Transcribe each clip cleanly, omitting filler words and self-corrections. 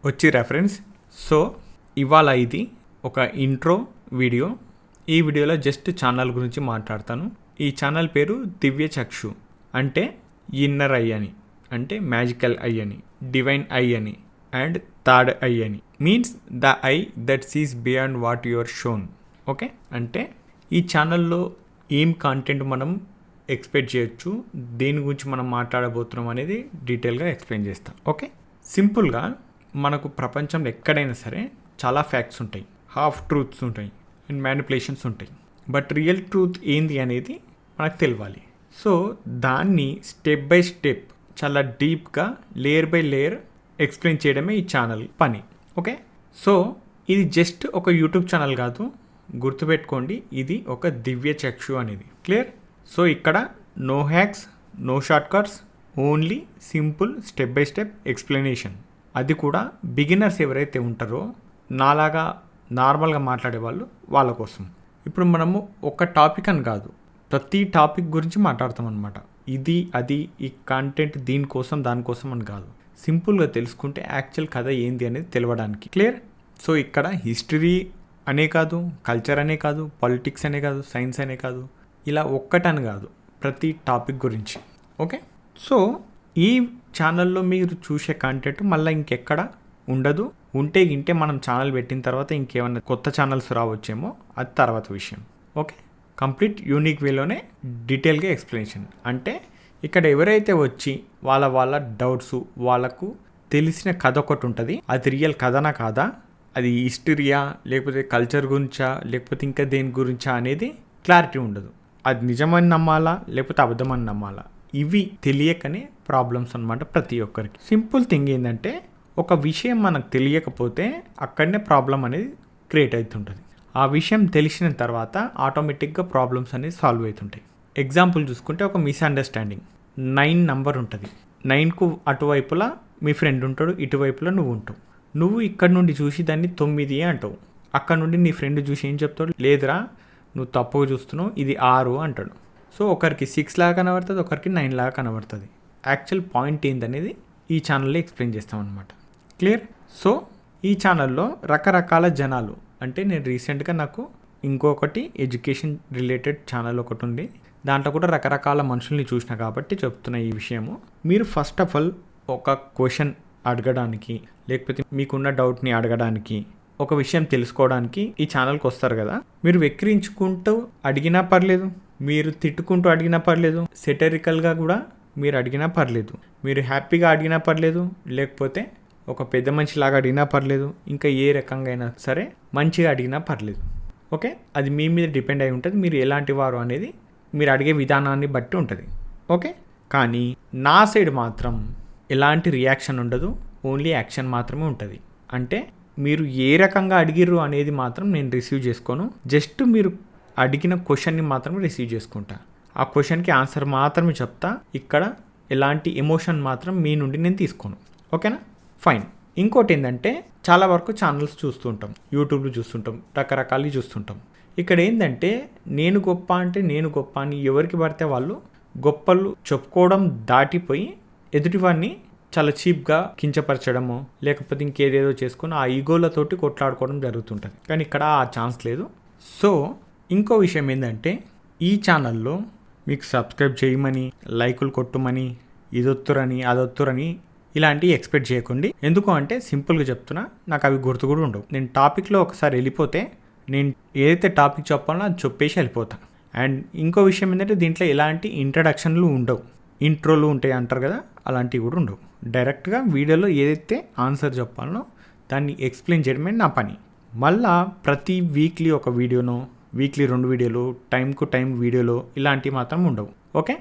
వచ్చి reference. So ఇవాళ ఇది ఒక ఇంట్రో వీడియో. ఈ వీడియోలో జస్ట్ ఛానల్ గురించి మాట్లాడతాను. ఈ ఛానల్ పేరు దివ్య చక్షు, అంటే ఇన్నర్ ఐ అని, అంటే మ్యాజికల్ ఐ అని, డివైన్ ఐ అని, అండ్ థర్డ్ ఐ అని. Means the eye that sees beyond what you are shown. Okay, అంటే ఈ ఛానల్లో ఏం కాంటెంట్ మనం ఎక్స్పెక్ట్ చేయొచ్చు, దేని గురించి మనం మాట్లాడబోతున్నాం అనేది డీటెయిల్గా ఎక్స్ప్లెయిన్ చేస్తాం. ఓకే, సింపుల్గా మనకు ప్రపంచంలో ఎక్కడైనా సరే చాలా ఫ్యాక్ట్స్ ఉంటాయి, హాఫ్ ట్రూత్స్ ఉంటాయి అండ్ మ్యానిపులేషన్స్ ఉంటాయి. బట్ రియల్ ట్రూత్ ఏంది అనేది మనకు తెలియాలి. సో దాన్ని స్టెప్ బై స్టెప్ చాలా డీప్గా లేయర్ బై లేయర్ ఎక్స్ప్లెయిన్ చేయడమే ఈ ఛానల్ పని. ఓకే, సో ఇది జస్ట్ ఒక యూట్యూబ్ ఛానల్ కాదు, గుర్తుపెట్టుకోండి, ఇది ఒక దివ్య చక్షు అనేది. క్లియర్? సో ఇక్కడ no hacks, no shortcuts, only simple step by step explanation. అది కూడా బిగినర్స్ ఎవరైతే ఉంటారో, నాలాగా నార్మల్గా మాట్లాడే వాళ్ళ కోసం. ఇప్పుడు మనము ఒక టాపిక్ అని కాదు, ప్రతి టాపిక్ గురించి మాట్లాడతాం అనమాట. ఇది అది ఈ కంటెంట్ దీనికోసం దానికోసం అని కాదు, సింపుల్గా తెలుసుకుంటే యాక్చువల్ కథ ఏంది అనేది తెలవడానికి. క్లియర్? సో ఇక్కడ హిస్టరీ అనే కాదు, కల్చర్ అనే కాదు, పాలిటిక్స్ అనే కాదు, సైన్స్ అనే కాదు, ఇలా ఒక్కటని కాదు, ప్రతి టాపిక్ గురించి. ఓకే, సో ఈ ఛానల్లో మీరు చూసే కంటెంట్ మళ్ళీ ఇంకెక్కడ ఉండదు. ఉంటే మనం ఛానల్ పెట్టిన తర్వాత ఇంకేమన్నా కొత్త ఛానల్స్ రావచ్చేమో, అది తర్వాత విషయం. ఓకే, కంప్లీట్ యూనిక్ వేలోనే డీటెయిల్గా ఎక్స్ప్లెనేషన్. అంటే ఇక్కడ ఎవరైతే వచ్చి వాళ్ళ డౌట్స్, వాళ్ళకు తెలిసిన కథ ఒకటి ఉంటుంది, అది రియల్ కథనా కాదా, అది హిస్టరీయా లేకపోతే కల్చర్ గురించా లేకపోతే ఇంకా దేని గురించా అనేది క్లారిటీ ఉండదు. అది నిజమని నమ్మాలా లేకపోతే అబద్ధమని నమ్మాలా, ఇవి తెలియకనే ప్రాబ్లమ్స్ అనమాట ప్రతి ఒక్కరికి. సింపుల్ థింగ్ ఏంటంటే, ఒక విషయం మనకు తెలియకపోతే అక్కడనే ప్రాబ్లం అనేది క్రియేట్ అవుతుంటుంది. ఆ విషయం తెలిసిన తర్వాత ఆటోమేటిక్గా ప్రాబ్లమ్స్ అనేది సాల్వ్ అవుతుంటాయి. ఎగ్జాంపుల్ చూసుకుంటే, ఒక మిస్అండర్స్టాండింగ్, 9 నంబర్ ఉంటుంది, 9కు అటువైపులా మీ ఫ్రెండ్ ఉంటాడు, ఇటువైపులా నువ్వు ఉంటావు. నువ్వు ఇక్కడ నుండి చూసి దాన్ని 9 అంటావు, అక్కడ నుండి నీ ఫ్రెండ్ చూసి ఏం చెప్తాడు, లేదురా నువ్వు తప్పుగా చూస్తున్నావు, ఇది 6 అంటాడు. సో ఒకరికి 6 లాగా కనబడుతుంది, ఒకరికి 9 లాగా కనబడుతుంది. యాక్చువల్ పాయింట్ ఏందనేది ఈ ఛానల్లో ఎక్స్ప్లెయిన్ చేస్తాం అనమాట. క్లియర్? సో ఈ ఛానల్లో రకరకాల జనాలు, అంటే నేను రీసెంట్గా నాకు ఇంకొకటి ఎడ్యుకేషన్ రిలేటెడ్ ఛానల్ ఒకటి ఉంది, దాంట్లో కూడా రకరకాల మనుషుల్ని చూసిన కాబట్టి చెప్తున్న ఈ విషయము. మీరు ఫస్ట్ ఆఫ్ ఆల్ ఒక క్వశ్చన్ అడగడానికి లేకపోతే మీకున్న డౌట్ని అడగడానికి, ఒక విషయం తెలుసుకోవడానికి ఈ ఛానల్కి వస్తారు కదా. మీరు వెక్కిరించుకుంటూ అడిగినా పర్లేదు, మీరు తిట్టుకుంటూ అడిగినా పర్లేదు, సెటరికల్గా కూడా మీరు అడిగినా పర్లేదు, మీరు హ్యాపీగా అడిగినా పర్లేదు, లేకపోతే ఒక పెద్ద మనిషిలాగా అడిగినా పర్లేదు, ఇంకా ఏ రకంగా అయినా సరే మంచిగా అడిగినా పర్లేదు. ఓకే, అది మీ మీద డిపెండ్ అయి ఉంటుంది, మీరు ఎలాంటి వారు అనేది మీరు అడిగే విధానాన్ని బట్టి ఉంటుంది. ఓకే, కానీ నా సైడ్ మాత్రం ఎలాంటి రియాక్షన్ ఉండదు, ఓన్లీ యాక్షన్ మాత్రమే ఉంటుంది. అంటే మీరు ఏ రకంగా అడిగిర్రు అనేది మాత్రం నేను రిసీవ్ చేసుకోను, జస్ట్ మీరు అడిగిన క్వశ్చన్ని మాత్రమే రిసీవ్ చేసుకుంటా, ఆ క్వశ్చన్కి ఆన్సర్ మాత్రమే చెప్తా. ఇక్కడ ఎలాంటి ఎమోషన్ మాత్రం మీ నుండి నేను తీసుకోను. ఓకేనా? ఫైన్. ఇంకోటి ఏంటంటే, చాలా వరకు ఛానల్స్ చూస్తుంటాం, యూట్యూబ్లో చూస్తుంటాం, రకరకాలు చూస్తుంటాం. ఇక్కడ ఏంటంటే, నేను గొప్ప అంటే నేను గొప్ప అని ఎవరికి పడితే వాళ్ళు గొప్పలు చెప్పుకోవడం దాటిపోయి ఎదుటివాడిని చాలా చీప్గా కించపరచడము లేకపోతే ఇంకేదేదో చేసుకొని ఆ ఈగోలతోటి కొట్లాడుకోవడం జరుగుతుంటుంది. కానీ ఇక్కడ ఆ ఛాన్స్ లేదు. సో ఇంకో విషయం ఏంటంటే, ఈ ఛానల్లో మీకు సబ్స్క్రైబ్ చేయమని, లైకులు కొట్టుమని, ఇదొత్తురని అదొత్తురని ఇలాంటివి ఎక్స్పెక్ట్ చేయకండి. ఎందుకు అంటే సింపుల్గా చెప్తున్నా, నాకు అవి గుర్తు కూడా ఉండవు. నేను టాపిక్లో ఒకసారి వెళ్ళిపోతే నేను ఏదైతే టాపిక్ చెప్పాలో అది చెప్పేసి వెళ్ళిపోతాను. అండ్ ఇంకో విషయం ఏంటంటే, దీంట్లో ఎలాంటి ఇంట్రడక్షన్లు ఉండవు, ఇంట్రోలు ఉంటాయి అంటారు కదా, అలాంటివి కూడా ఉండవు. డైరెక్ట్గా వీడియోలో ఏదైతే ఆన్సర్ చెప్పాలనో దాన్ని ఎక్స్ప్లెయిన్ చేయడమే నా పని. మళ్ళా ప్రతి వీక్లీ ఒక వీడియోనో, వీక్లీ 2 వీడియోలు, టైంకు టైం వీడియోలో ఇలాంటివి మాత్రం ఉండవు. ఓకే,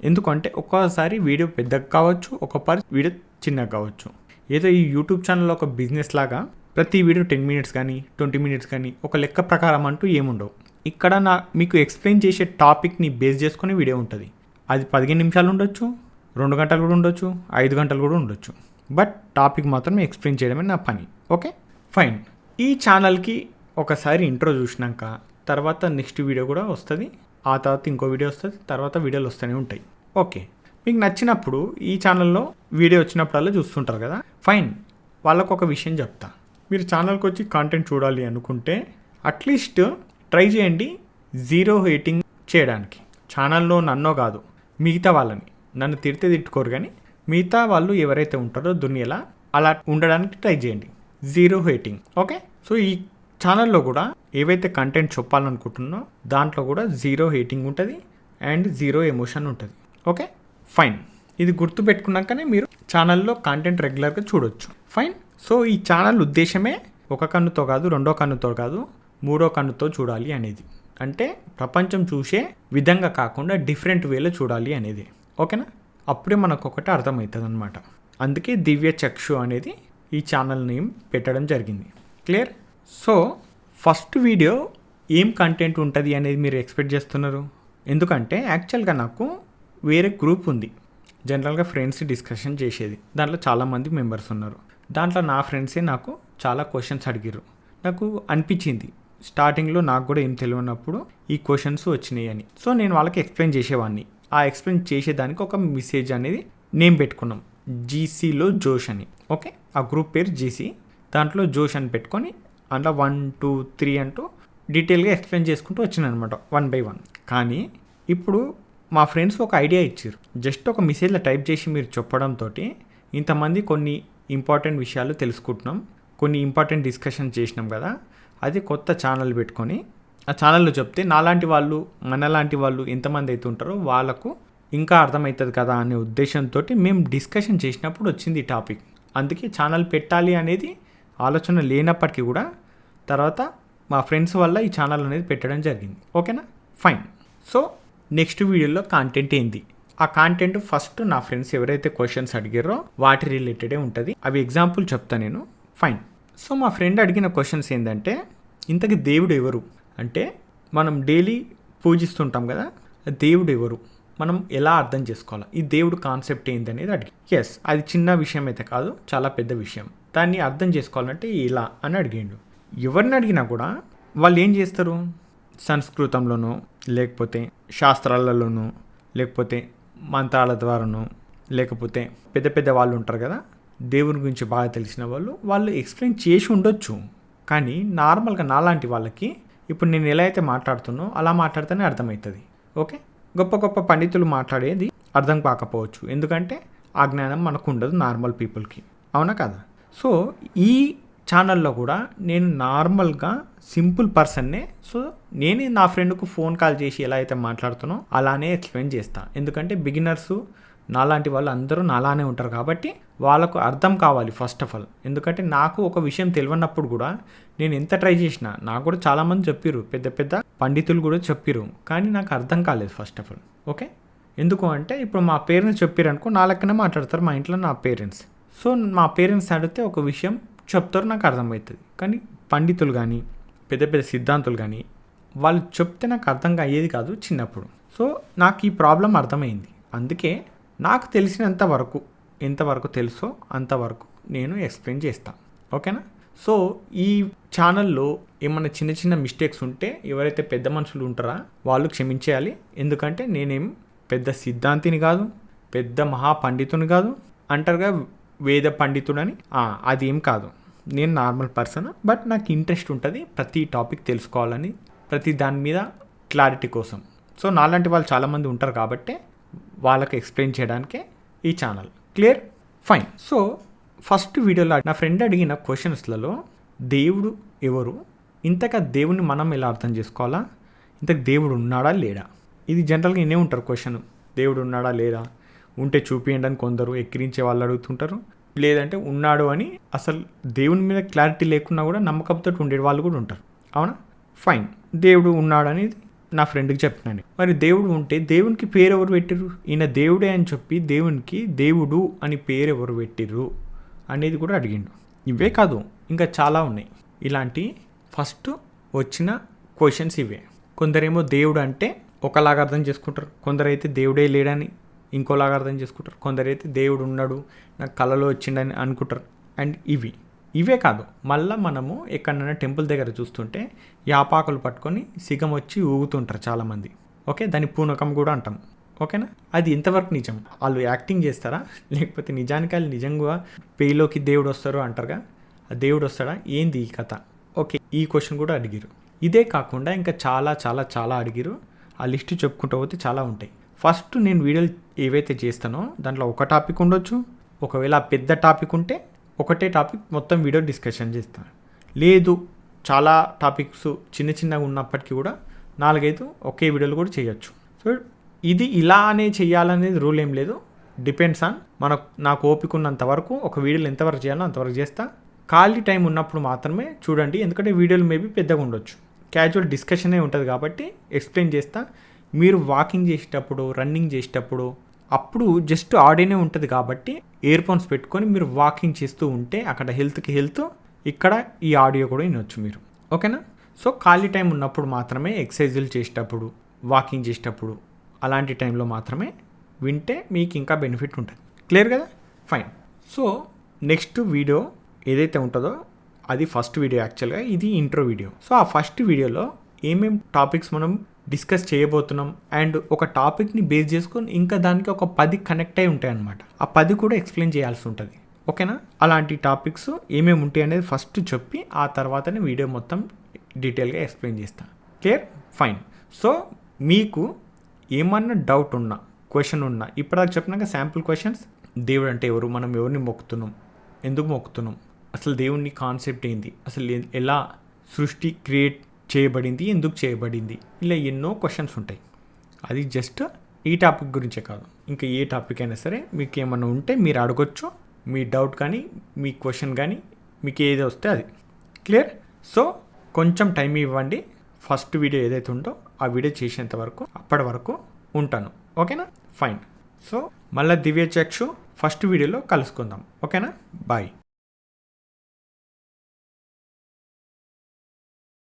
ఎందుకంటే ఒక్కోసారి వీడియో పెద్దగా కావచ్చు, ఒక్కొక్కసారి వీడియో చిన్నగా కావచ్చు. ఏదో ఈ యూట్యూబ్ ఛానల్లో ఒక బిజినెస్ లాగా ప్రతి వీడియో 10 మినిట్స్ కానీ 20 మినిట్స్ కానీ ఒక లెక్క ప్రకారం అంటూ ఏముండవు. ఇక్కడ మీకు ఎక్స్ప్లెయిన్ చేసే టాపిక్ని బేస్ చేసుకొని వీడియో ఉంటుంది. అది 15 నిమిషాలు ఉండొచ్చు, 2 గంటలు కూడా ఉండొచ్చు, 5 గంటలు కూడా ఉండొచ్చు. బట్ టాపిక్ మాత్రం ఎక్స్ప్లెయిన్ చేయడమే నా పని. Okay, fine. ఈ ఛానల్కి ఒకసారి ఇంట్రో చూసినాక తర్వాత నెక్స్ట్ వీడియో కూడా వస్తుంది, ఆ తర్వాత ఇంకో వీడియో వస్తుంది, తర్వాత వీడియోలు వస్తూనే ఉంటాయి. ఓకే, మీకు నచ్చినప్పుడు ఈ ఛానల్లో వీడియో వచ్చినప్పుడల్లా చూస్తుంటారు కదా, ఫైన్. వాళ్ళకు ఒక విషయం చెప్తా. మీరు ఛానల్కి వచ్చి కాంటెంట్ చూడాలి అనుకుంటే అట్లీస్ట్ ట్రై చేయండి 0 రేటింగ్ చేయడానికి. ఛానల్లో నన్నో కాదు, మిగతా వాళ్ళని, నన్ను తిడితే తిట్టుకోరు కానీ మిగతా వాళ్ళు ఎవరైతే ఉంటారో దునియాలో అలా ఉండడానికి ట్రై చేయండి. 0 రేటింగ్. ఓకే. సో ఈ ఛానల్లో కూడా ఏవైతే కంటెంట్ చెప్పాలనుకుంటున్నో దాంట్లో కూడా 0 రేటింగ్ ఉంటుంది అండ్ 0 ఎమోషన్ ఉంటుంది. Okay fine. ఇది గుర్తుపెట్టుకున్నాకనే మీరు ఛానల్లో కంటెంట్ రెగ్యులర్గా చూడొచ్చు. ఫైన్. సో ఈ ఛానల్ ఉద్దేశమే ఒక కన్నుతో కాదు, రెండో కన్నుతో కాదు, మూడో కన్నుతో చూడాలి అనేది. అంటే ప్రపంచం చూసే విధంగా కాకుండా డిఫరెంట్ వేలో చూడాలి అనేది. ఓకేనా? అప్పుడే మనకు ఒకటి అర్థమవుతుంది అనమాట. అందుకే దివ్య చక్షు అనేది ఈ ఛానల్ నేమ్ పెట్టడం జరిగింది. క్లియర్? సో ఫస్ట్ వీడియో ఏం కంటెంట్ ఉంటుంది అనేది మీరు ఎక్స్పెక్ట్ చేస్తున్నారు? ఎందుకంటే యాక్చువల్గా నాకు వేరే గ్రూప్ ఉంది, జనరల్గా ఫ్రెండ్స్ డిస్కషన్ చేసేది. దాంట్లో చాలామంది మెంబర్స్ ఉన్నారు. దాంట్లో నా ఫ్రెండ్సే నాకు చాలా క్వశ్చన్స్ అడిగారు. నాకు అనిపించింది స్టార్టింగ్లో నాకు కూడా ఏం తెలియనప్పుడు ఈ క్వశ్చన్స్ వచ్చినాయి అని. సో నేను వాళ్ళకి ఎక్స్ప్లెయిన్ చేసేవాడిని. ఆ ఎక్స్ప్లెయిన్ చేసేదానికి ఒక మెసేజ్ అనేది నేమ్ పెట్టుకున్నాం, జీసీలో జోష్ అని. ఓకే, ఆ గ్రూప్ పేరు జీసీ. దాంట్లో జోష్ అని పెట్టుకొని అందులో 1, 2, 3 అంటూ డీటెయిల్గా ఎక్స్ప్లెయిన్ చేసుకుంటూ వచ్చినాను అనమాట, 1 by 1. కానీ ఇప్పుడు మా ఫ్రెండ్స్ ఒక ఐడియా ఇచ్చారు. జస్ట్ ఒక మెసేజ్లో టైప్ చేసి మీరు చెప్పడంతో ఇంతమంది కొన్ని ఇంపార్టెంట్ విషయాలు తెలుసుకుంటున్నాం, కొన్ని ఇంపార్టెంట్ డిస్కషన్ చేసినాం కదా, అది కొత్త ఛానల్ పెట్టుకొని ఆ ఛానల్లో చెప్తే నాలాంటి వాళ్ళు, మనలాంటి వాళ్ళు ఎంతమంది అయితే ఉంటారో వాళ్ళకు ఇంకా అర్థమవుతుంది కదా అనే ఉద్దేశంతో మేము డిస్కషన్ చేసినప్పుడు వచ్చింది ఈ టాపిక్. అందుకే ఛానల్ పెట్టాలి అనేది ఆలోచన లేనప్పటికీ కూడా తర్వాత మా ఫ్రెండ్స్ వల్ల ఈ ఛానల్ అనేది పెట్టడం జరిగింది. ఓకేనా? ఫైన్. సో నెక్స్ట్ వీడియోలో కాంటెంట్ ఏంది? ఆ కాంటెంట్ ఫస్ట్ నా ఫ్రెండ్స్ ఎవరైతే క్వశ్చన్స్ అడిగారో వాటి రిలేటెడే ఉంటుంది. అవి ఎగ్జాంపుల్ చెప్తా నేను. ఫైన్. సో మా ఫ్రెండ్ అడిగిన క్వశ్చన్స్ ఏంటంటే, ఇంతకీ దేవుడు ఎవరు అంటే, మనం డైలీ పూజిస్తుంటాం కదా, దేవుడు ఎవరు, మనం ఎలా అర్థం చేసుకోవాలి, ఈ దేవుడు కాన్సెప్ట్ ఏంది అనేది అడిగి. ఎస్, అది చిన్న విషయం అయితే కాదు, చాలా పెద్ద విషయం. దాన్ని అర్థం చేసుకోవాలంటే ఇలా అని అడిగిండు. ఎవరిని అడిగినా కూడా వాళ్ళు ఏం చేస్తారు, సంస్కృతంలోనో లేకపోతే శాస్త్రాలలోనో లేకపోతే మంత్రాల ద్వారానో లేకపోతే పెద్ద పెద్ద వాళ్ళు ఉంటారు కదా దేవుని గురించి బాగా తెలిసిన వాళ్ళు ఎక్స్ప్లెయిన్ చేసి ఉండొచ్చు. కానీ నార్మల్గా నాలాంటి వాళ్ళకి ఇప్పుడు నేను ఎలా అయితే మాట్లాడుతున్నో అలా మాట్లాడితేనే అర్థమవుతుంది. ఓకే, గొప్ప గొప్ప పండితులు మాట్లాడేది అర్థం కాకపోవచ్చు, ఎందుకంటే ఆ జ్ఞానం మనకు ఉండదు నార్మల్ పీపుల్కి. అవునా కదా? సో ఈ ఛానల్లో కూడా నేను నార్మల్గా సింపుల్ పర్సన్నే. సో నేనే నా ఫ్రెండ్కు ఫోన్ కాల్ చేసి ఎలా అయితే మాట్లాడుతానో అలానే ఎక్స్ప్లెయిన్ చేస్తాను. ఎందుకంటే బిగినర్సు నాలాంటి వాళ్ళు అందరూ నాలానే ఉంటారు కాబట్టి వాళ్ళకు అర్థం కావాలి ఫస్ట్ ఆఫ్ ఆల్. ఎందుకంటే నాకు ఒక విషయం తెలియనప్పుడు కూడా నేను ఎంత ట్రై చేసినా, నాకు కూడా చాలామంది చెప్పారు, పెద్ద పెద్ద పండితులు కూడా చెప్పారు, కానీ నాకు అర్థం కాలేదు ఫస్ట్ ఆఫ్ ఆల్. ఓకే, ఎందుకు అంటే ఇప్పుడు మా పేరెంట్స్ చెప్పారు అనుకో, నా లెక్కనే మాట్లాడతారు మా ఇంట్లో నా పేరెంట్స్. సో మా పేరెంట్స్ అడిగితే ఒక విషయం చెప్తారు, నాకు అర్థమవుతుంది. కానీ పండితులు కానీ పెద్ద పెద్ద సిద్ధాంతులు కానీ వాళ్ళు చెప్తే నాకు అర్థం అయ్యేది కాదు చిన్నప్పుడు. సో నాకు ఈ ప్రాబ్లం అర్థమైంది. అందుకే నాకు తెలిసినంత వరకు, ఎంతవరకు తెలుసో అంతవరకు నేను ఎక్స్ప్లెయిన్ చేస్తాను. ఓకేనా? సో ఈ ఛానల్లో ఏమైనా చిన్న చిన్న మిస్టేక్స్ ఉంటే ఎవరైతే పెద్ద మనుషులు ఉంటారో వాళ్ళు క్షమించేయాలి. ఎందుకంటే నేనేం పెద్ద సిద్ధాంతిని కాదు, పెద్ద మహాపండితుని కాదు, అంటారుగా వేద పండితుడని, అది ఏం కాదు. నేను నార్మల్ పర్సన్, బట్ నాకు ఇంట్రెస్ట్ ఉంటుంది ప్రతి టాపిక్ తెలుసుకోవాలని, ప్రతి దాని మీద క్లారిటీ కోసం. సో నాలాంటి వాళ్ళు చాలామంది ఉంటారు కాబట్టి వాళ్ళకి ఎక్స్ప్లెయిన్ చేయడానికే ఈ channel. Clear? Fine. So first వీడియోలో నా ఫ్రెండ్ అడిగిన క్వశ్చన్స్లలో దేవుడు ఎవరు, ఇంతగా దేవుడిని మనం ఎలా అర్థం చేసుకోవాలా, ఇంతకు దేవుడు ఉన్నాడా లేడా, ఇది జనరల్గా ఇన్నే ఉంటారు క్వశ్చన్. దేవుడు ఉన్నాడా లేదా, ఉంటే చూపియండి అని కొందరు ఎక్కిరించే వాళ్ళు అడుగుతుంటారు, లేదంటే ఉన్నాడు అని అసలు దేవుని మీద క్లారిటీ లేకున్నా కూడా నమ్మకంతో ఉండే వాళ్ళు కూడా ఉంటారు. అవునా? ఫైన్. దేవుడు ఉన్నాడు అనేది నా ఫ్రెండ్కి చెప్పినాను. మరి దేవుడు ఉంటే దేవునికి పేరు ఎవరు పెట్టిర్రు, ఈయన దేవుడే అని చెప్పి దేవునికి దేవుడు అని పేరు ఎవరు పెట్టిర్రు అనేది కూడా అడిగిండు. ఇవే కాదు, ఇంకా చాలా ఉన్నాయి ఇలాంటి ఫస్ట్ వచ్చిన క్వశ్చన్స్ ఇవే. కొందరేమో దేవుడు అంటే ఒకలాగా అర్థం చేసుకుంటారు, కొందరైతే దేవుడే లేడని ఇంకోలాగా అర్థం చేసుకుంటారు, కొందరైతే దేవుడు ఉన్నాడు నాకు కళలో వచ్చిండని అనుకుంటారు. అండ్ ఇవే కాదు, మళ్ళీ మనము ఎక్కడైనా టెంపుల్ దగ్గర చూస్తుంటే యాపాకులు పట్టుకొని సిగం వచ్చి ఊగుతుంటారు చాలామంది. ఓకే, దాన్ని పూనకం కూడా అంటాం. ఓకేనా? అది ఎంతవరకు నిజం? వాళ్ళు యాక్టింగ్ చేస్తారా, లేకపోతే నిజానికి వాళ్ళు నిజంగా పేలోకి దేవుడు వస్తారు అంటారుగా, ఆ దేవుడు వస్తాడా ఏంది ఈ కథ? ఓకే, ఈ క్వశ్చన్ కూడా అడిగిరు. ఇదే కాకుండా ఇంకా చాలా చాలా చాలా అడిగిరు. ఆ లిస్ట్ చెప్పుకుంటూ పోతే చాలా ఉంటాయి. ఫస్ట్ నేను వీడియోలు ఏవైతే చేస్తానో దాంట్లో ఒక టాపిక్ ఉండొచ్చు. ఒకవేళ ఆ పెద్ద టాపిక్ ఉంటే ఒకటే టాపిక్ మొత్తం వీడియో డిస్కషన్ చేస్తాను. లేదు చాలా టాపిక్స్ చిన్న చిన్నగా ఉన్నప్పటికీ కూడా 4-5 ఒకే వీడియోలు కూడా చేయొచ్చు. సో ఇది ఇలానే చేయాలనేది రూల్ ఏం లేదు. డిపెండ్స్ ఆన్ నాకు ఓపిక ఉన్నంత వరకు ఒక వీడియోలు ఎంతవరకు చేయాలో అంతవరకు చేస్తా. ఖాళీ టైం ఉన్నప్పుడు మాత్రమే చూడండి, ఎందుకంటే వీడియోలు మేబీ పెద్దగా ఉండొచ్చు. క్యాజువల్ డిస్కషనే ఉంటుంది కాబట్టి ఎక్స్ప్లెయిన్ చేస్తా. మీరు వాకింగ్ చేసేటప్పుడు, రన్నింగ్ చేసేటప్పుడు అప్పుడు జస్ట్ ఆడియోనే ఉంటుంది కాబట్టి ఇయర్ ఫోన్స్ పెట్టుకొని మీరు వాకింగ్ చేస్తూ ఉంటే అక్కడ హెల్త్కి హెల్త్, ఇక్కడ ఈ ఆడియో కూడా వినొచ్చు మీరు. ఓకేనా? సో ఖాళీ టైం ఉన్నప్పుడు మాత్రమే, ఎక్సర్సైజులు చేసేటప్పుడు, వాకింగ్ చేసేటప్పుడు అలాంటి టైంలో మాత్రమే వింటే మీకు ఇంకా బెనిఫిట్ ఉంటుంది. క్లియర్ కదా? ఫైన్. సో నెక్స్ట్ వీడియో ఏదైతే ఉంటుందో అది ఫస్ట్ వీడియో. యాక్చువల్గా ఇది ఇంట్రో వీడియో. సో ఆ ఫస్ట్ వీడియోలో ఏమేం టాపిక్స్ మనం డిస్కస్ చేయబోతున్నాం అండ్ ఒక టాపిక్ని బేస్ చేసుకొని ఇంకా దానికి ఒక 10 కనెక్ట్ అయి ఉంటాయి అన్నమాట. ఆ 10 కూడా ఎక్స్ప్లెయిన్ చేయాల్సి ఉంటుంది. ఓకేనా? అలాంటి టాపిక్స్ ఏమేమి ఉంటాయి అనేది ఫస్ట్ చెప్పి ఆ తర్వాతనే వీడియో మొత్తం డీటెయిల్గా ఎక్స్ప్లెయిన్ చేస్తాను. క్లియర్? ఫైన్. సో మీకు ఏమన్నా డౌట్ ఉన్నా, క్వశ్చన్ ఉన్నా, ఇప్పటిదాకా చెప్పినాక శాంపుల్ క్వశ్చన్స్. దేవుడు అంటే ఎవరు, మనం ఎవరిని మొక్కుతున్నాం, ఎందుకు మొక్కుతున్నాం, అసలు దేవుని కాన్సెప్ట్ ఏంటి, అసలు ఎలా సృష్టి క్రియేట్ చేయబడింది, ఎందుకు చేయబడింది, ఇలా ఎన్నో క్వశ్చన్స్ ఉంటాయి. అది జస్ట్ ఈ టాపిక్ గురించే కాదు, ఇంకా ఏ టాపిక్ అయినా సరే మీకు ఏమన్నా ఉంటే మీరు అడగొచ్చు. మీ డౌట్ కానీ, మీ క్వశ్చన్ కానీ, మీకు ఏది వస్తే అది. క్లియర్? సో కొంచెం టైం ఇవ్వండి. ఫస్ట్ వీడియో ఏదైతే ఉందో ఆ వీడియో చేసేంత వరకు, అప్పటి వరకు ఉంటాను. ఓకేనా? ఫైన్. సో మళ్ళీ దివ్య చక్షు ఫస్ట్ వీడియోలో కలుసుకుందాం. ఓకేనా? బాయ్.